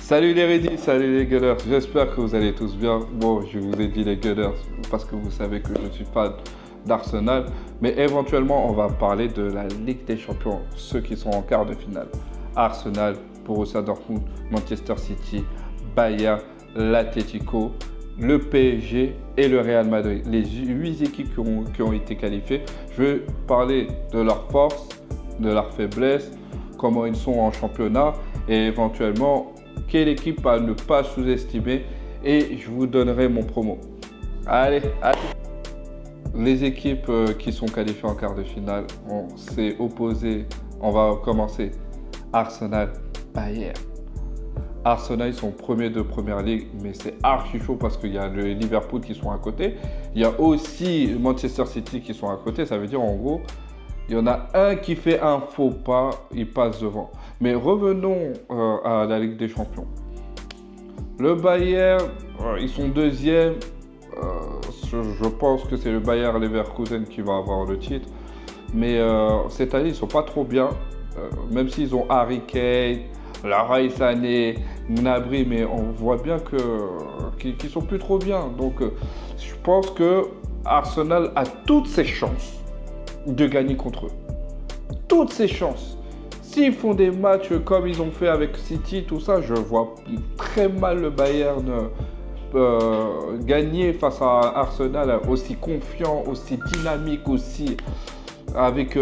Salut les Ready, salut les Gunners, j'espère que vous allez tous bien. Bon, je vous ai dit les Gunners parce que vous savez que je suis fan d'Arsenal, mais éventuellement on va parler de la Ligue des Champions, ceux qui sont en quart de finale. Arsenal, Borussia Dortmund, Manchester City, Bayern, l'Atlético, le PSG et le Real Madrid. Les 8 équipes qui ont été qualifiées. Je vais parler de leurs forces, de leurs faiblesses, comment ils sont en championnat et éventuellement quelle équipe à ne pas sous-estimer et je vous donnerai mon promo. Allez. Les équipes qui sont qualifiées en quart de finale, on s'est opposé. On va commencer. Arsenal, Bayern. Arsenal, ils sont premiers de première ligue, mais c'est archi chaud parce qu'il y a le Liverpool qui sont à côté. Il y a aussi Manchester City qui sont à côté. Ça veut dire en gros, il y en a un qui fait un faux pas, il passe devant. Mais revenons à la Ligue des Champions. Le Bayern, ils sont deuxième. Je pense que c'est le Bayern Leverkusen qui va avoir le titre. Mais cette année, ils ne sont pas trop bien. Même s'ils ont Harry Kane, Leroy Sané, Gnabry, mais on voit bien qu'ils ne sont plus trop bien. Donc, je pense que Arsenal a toutes ses chances de gagner contre eux. Toutes ses chances. S'ils font des matchs comme ils ont fait avec City, tout ça, je vois très mal le Bayern gagner face à Arsenal, aussi confiant, aussi dynamique, aussi avec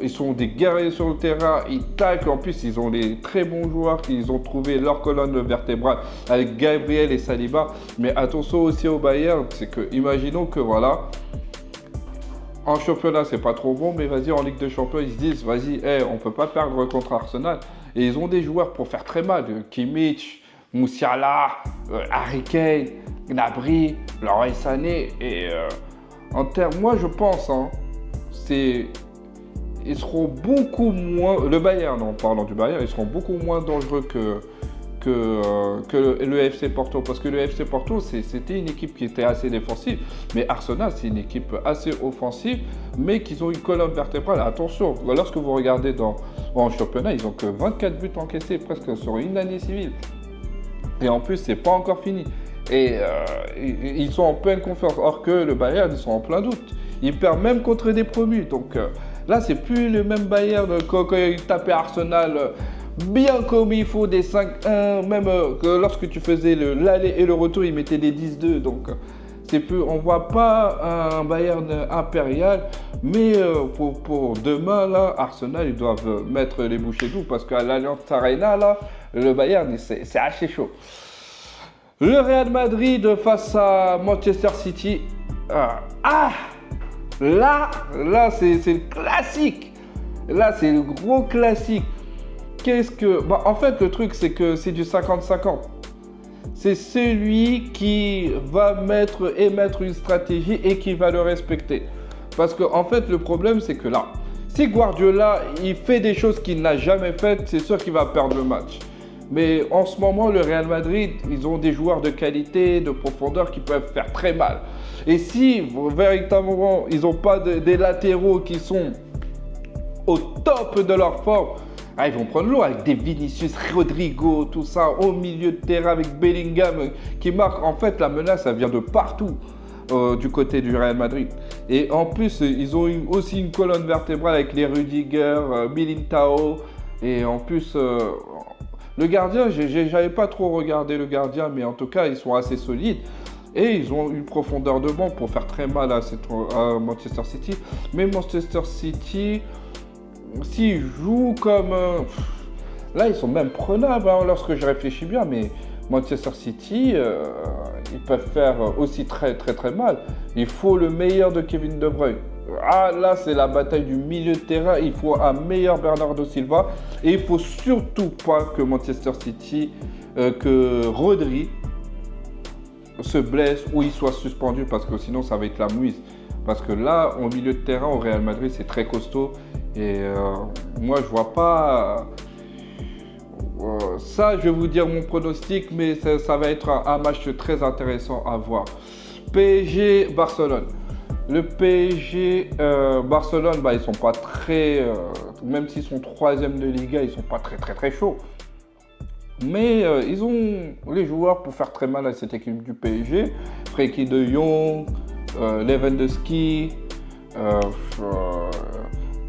ils sont des guerriers sur le terrain, ils taclent, en plus ils ont des très bons joueurs, ils ont trouvé leur colonne vertébrale avec Gabriel et Saliba. Mais attention aussi au Bayern, c'est que imaginons que voilà, en championnat c'est pas trop bon, mais vas-y en Ligue des Champions ils se disent vas-y, on peut pas perdre contre Arsenal. Et ils ont des joueurs pour faire très mal, Kimmich, Musiala, Harry Kane, Gnabry, Leroy Sané. Et en termes, moi je pense, ils seront beaucoup moins, le Bayern, en parlant du Bayern, ils seront beaucoup moins dangereux que le FC Porto, parce que le FC Porto c'était une équipe qui était assez défensive, mais Arsenal c'est une équipe assez offensive, mais qui ont une colonne vertébrale. Attention, lorsque vous regardez en championnat, ils ont que 24 buts encaissés presque sur une année civile, et en plus c'est pas encore fini, et ils sont en pleine confiance, or que le Bayern ils sont en plein doute, ils perdent même contre des promus. Donc là c'est plus le même Bayern quand ils tapaient Arsenal bien comme il faut, des 5-1, même que lorsque tu faisais l'aller et le retour, ils mettaient des 10-2. Donc, c'est plus, on ne voit pas un Bayern impérial. Mais pour demain, là, Arsenal, ils doivent mettre les bouchées doubles parce qu'à l'Allianz Arena, là, le Bayern, c'est assez chaud. Le Real Madrid face à Manchester City. Là, c'est le classique. Là, c'est le gros classique. En fait, le truc, c'est que c'est du 50-50. C'est celui qui va émettre une stratégie et qui va le respecter. Parce que, en fait, le problème, c'est que là, si Guardiola, il fait des choses qu'il n'a jamais faites, c'est sûr qu'il va perdre le match. Mais en ce moment, le Real Madrid, ils ont des joueurs de qualité, de profondeur qui peuvent faire très mal. Et si, véritablement, ils n'ont pas des latéraux qui sont au top de leur forme, ils vont prendre l'eau avec des Vinicius, Rodrigo, tout ça, au milieu de terrain avec Bellingham qui marque. En fait, la menace, ça vient de partout du côté du Real Madrid. Et en plus, ils ont aussi une colonne vertébrale avec les Rudiger, Militao. Et en plus, le gardien, j'avais pas trop regardé le gardien, mais en tout cas, ils sont assez solides. Et ils ont une profondeur de banc pour faire très mal à Manchester City. Mais Manchester City, s'ils jouent comme... là, ils sont même prenables lorsque je réfléchis bien, mais Manchester City, ils peuvent faire aussi très mal. Il faut le meilleur de Kevin De Bruyne. Là, c'est la bataille du milieu de terrain. Il faut un meilleur Bernardo Silva. Et il ne faut surtout pas que Manchester City, que Rodri se blesse ou il soit suspendu, parce que sinon, ça va être la mouise. Parce que là, au milieu de terrain, au Real Madrid, c'est très costaud. Et moi, je vois pas... ça, je vais vous dire mon pronostic, mais ça va être un match très intéressant à voir. PSG, Barcelone. Le PSG, Barcelone, ils sont pas très... même s'ils sont 3e de Liga, ils sont pas très chauds. Mais ils ont les joueurs pour faire très mal à cette équipe du PSG. Frenkie de Jong, Lewandowski,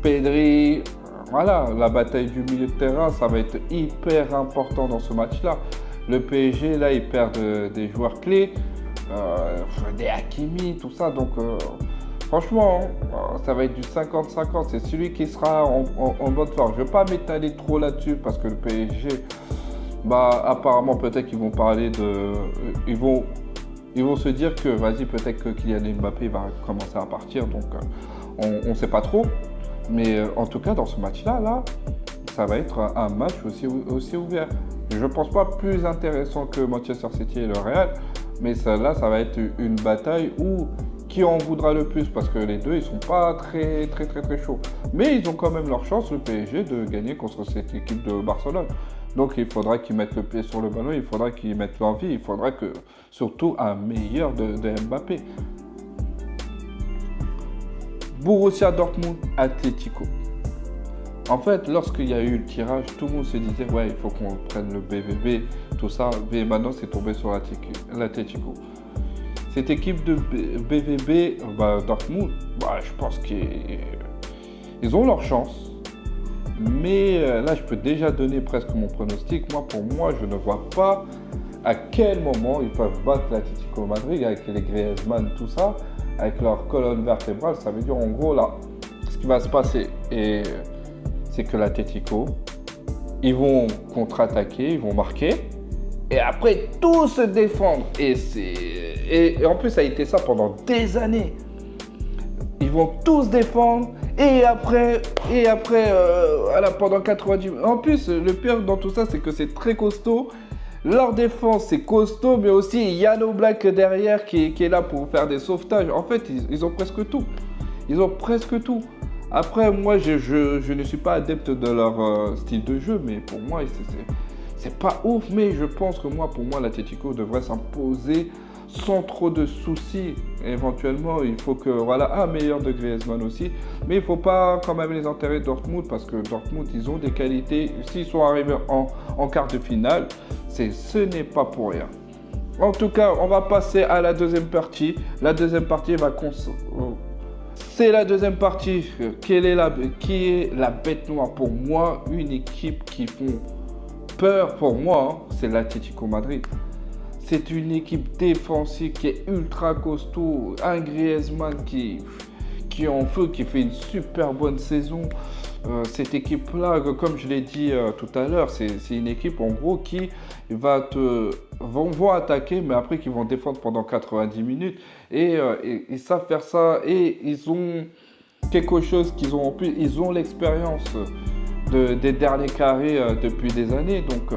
Pedri. Voilà, la bataille du milieu de terrain, ça va être hyper important dans ce match-là. Le PSG, là, ils perdent des joueurs clés, des Hakimi, tout ça. Donc, franchement, ça va être du 50-50. C'est celui qui sera en bonne forme. Je ne vais pas m'étaler trop là-dessus parce que le PSG, apparemment, peut-être qu'ils vont parler de... Ils vont se dire que, vas-y, peut-être que Kylian Mbappé va commencer à partir. Donc, on ne sait pas trop. Mais en tout cas, dans ce match-là, ça va être un match aussi ouvert. Je ne pense pas plus intéressant que Manchester City et le Real, mais ça va être une bataille où qui en voudra le plus, parce que les deux, ils ne sont pas très chauds. Mais ils ont quand même leur chance, le PSG, de gagner contre cette équipe de Barcelone. Donc il faudra qu'ils mettent le pied sur le ballon, il faudra qu'ils mettent l'envie, il faudra que surtout un meilleur de Mbappé. Borussia Dortmund, Atlético. En fait, lorsqu'il y a eu le tirage, tout le monde se disait ouais, il faut qu'on prenne le BVB, tout ça. Mais maintenant, c'est tombé sur l'Atlético. Cette équipe de BVB, Dortmund, je pense qu'ils ont leur chance. Mais là, je peux déjà donner presque mon pronostic. Pour moi, je ne vois pas à quel moment ils peuvent battre l'Atlético Madrid avec les Griezmann, tout ça. Avec leur colonne vertébrale, ça veut dire en gros là, ce qui va se passer, c'est que l'Atlético, ils vont contre-attaquer, ils vont marquer, et après tout se défendre. Et en plus ça a été ça pendant des années. Ils vont tous défendre, et après pendant 90 minutes. En plus, le pire dans tout ça, c'est que c'est très costaud. Leur défense, c'est costaud, mais aussi il y a Yann Oblak derrière qui est là pour faire des sauvetages. En fait, ils ont presque tout. Ils ont presque tout. Après, moi, je ne suis pas adepte de leur style de jeu, mais pour moi, c'est pas ouf. Mais je pense que pour moi, l'Atlético devrait s'imposer sans trop de soucis. Éventuellement, il faut que, un meilleur de Griezmann aussi. Mais il ne faut pas quand même les enterrer Dortmund, parce que Dortmund, ils ont des qualités. S'ils sont arrivés en quart de finale, ce n'est pas pour rien. En tout cas, on va passer à la deuxième partie. La deuxième partie c'est la deuxième partie qui est la bête noire pour moi. Une équipe qui font peur pour moi, c'est l'Atlético Madrid. C'est une équipe défensive qui est ultra costaud. Un Griezmann qui est en feu, qui fait une super bonne saison. Cette équipe-là, comme je l'ai dit tout à l'heure, c'est une équipe en gros qui vont attaquer, mais après qui vont défendre pendant 90 minutes. Et ils savent faire ça. Et ils ont quelque chose qu'ils ont en plus. Ils ont l'expérience des derniers carrés depuis des années. Donc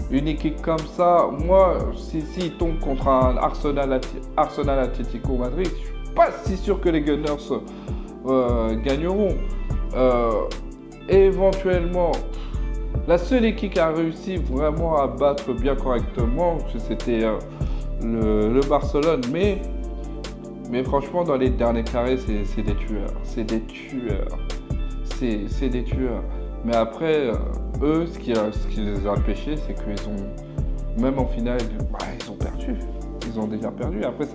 une équipe comme ça, moi, s'ils tombent contre un Arsenal Atlético Madrid, je ne suis pas si sûr que les Gunners gagneront. Éventuellement, la seule équipe qui a réussi vraiment à battre bien correctement, c'était le Barcelone. Mais franchement, dans les derniers carrés, c'est des tueurs. C'est des tueurs. Mais après, eux, ce qui les a empêchés, c'est qu'ils ont, même en finale, ils ont perdu. Ils ont déjà perdu. Après,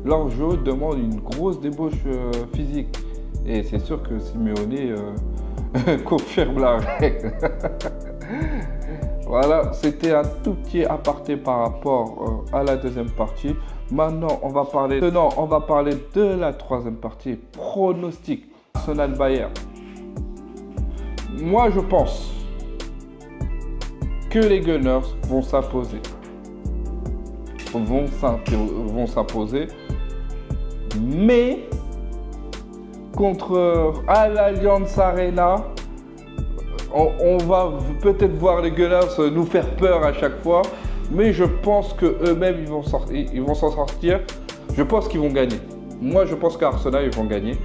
leur jeu demande une grosse débauche physique. Et c'est sûr que Simeone confirme la règle. Voilà, c'était un tout petit aparté par rapport à la deuxième partie. Maintenant, on va parler de la troisième partie, pronostic. Arsenal Bayern. Moi, je pense que les Gunners vont s'imposer. Vont s'imposer. Mais à l'Allianz Arena, on va peut-être voir les Gunners nous faire peur à chaque fois. Mais je pense qu'eux-mêmes, ils vont s'en sortir. Je pense qu'ils vont gagner. Moi, je pense qu'Arsenal, ils vont gagner.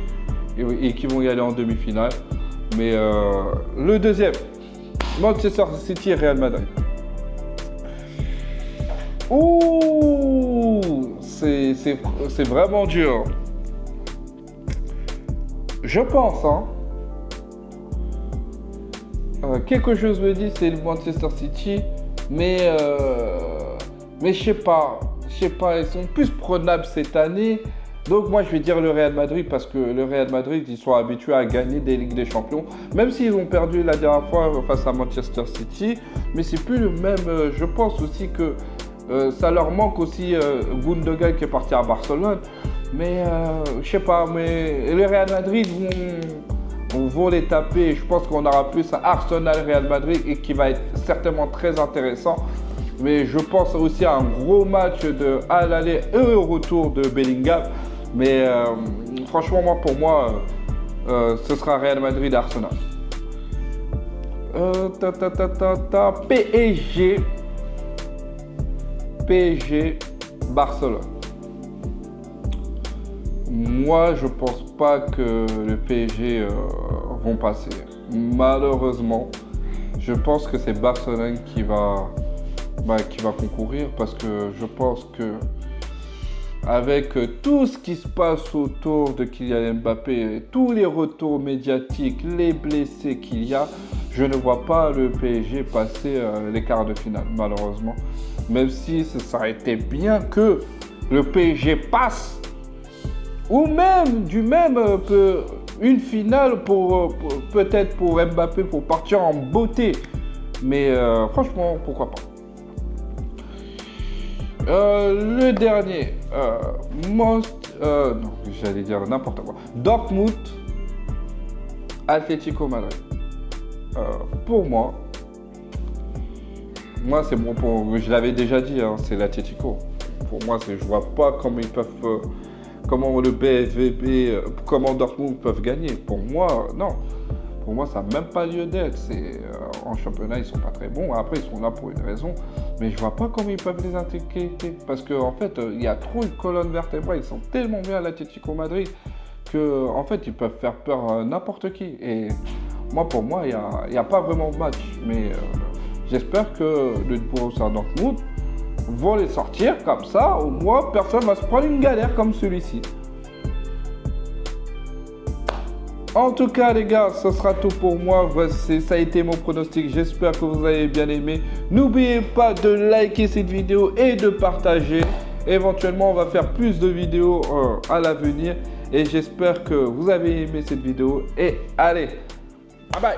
Et qu'ils vont y aller en demi-finale. Mais le deuxième, Manchester City et Real Madrid. Ouh, c'est vraiment dur. Je pense, quelque chose me dit, c'est le Manchester City. mais je sais pas, ils sont plus prenables cette année. Donc moi je vais dire le Real Madrid parce que le Real Madrid, ils sont habitués à gagner des Ligues des Champions, même s'ils ont perdu la dernière fois face à Manchester City, mais c'est plus le même. Je pense aussi que ça leur manque aussi Gundogan qui est parti à Barcelone, mais je sais pas, mais le Real Madrid vont les taper. Je pense qu'on aura plus un Arsenal Real Madrid et qui va être certainement très intéressant. Mais je pense aussi à un gros match à l'aller et au retour de Bellingham. Mais franchement, pour moi, ce sera Real Madrid-Arsenal. PSG, Barcelone. Moi, je pense pas que le PSG vont passer. Malheureusement, je pense que c'est Barcelone qui va concourir parce que je pense que avec tout ce qui se passe autour de Kylian Mbappé, tous les retours médiatiques, les blessés qu'il y a, je ne vois pas le PSG passer les quarts de finale, malheureusement. Même si ça aurait été bien que le PSG passe, ou même une finale peut-être pour Mbappé pour partir en beauté. Mais franchement, pourquoi pas. Le dernier, non, j'allais dire n'importe quoi. Dortmund, Atlético Madrid. Pour moi c'est bon. Je l'avais déjà dit, hein, c'est l'Atlético. Pour moi, je vois pas comment ils peuvent, comment le BVB, comment Dortmund peuvent gagner. Pour moi, non. Pour moi, ça n'a même pas lieu d'être. En championnat, ils sont pas très bons. Après, ils sont là pour une raison. Mais je vois pas comment ils peuvent les intégrer. Parce qu'en fait, il y a trop une colonne vertébrale. Ils sont tellement bien à l'Atlético Madrid qu'en fait, ils peuvent faire peur à n'importe qui. Et pour moi, il n'y a pas vraiment de match. Mais j'espère que le Borussia Dortmund vont les sortir comme ça. Au moins, personne ne va se prendre une galère comme celui-ci. En tout cas, les gars, ce sera tout pour moi. Voici, ça a été mon pronostic. J'espère que vous avez bien aimé. N'oubliez pas de liker cette vidéo et de partager. Éventuellement, on va faire plus de vidéos à l'avenir. Et j'espère que vous avez aimé cette vidéo. Et allez, bye bye.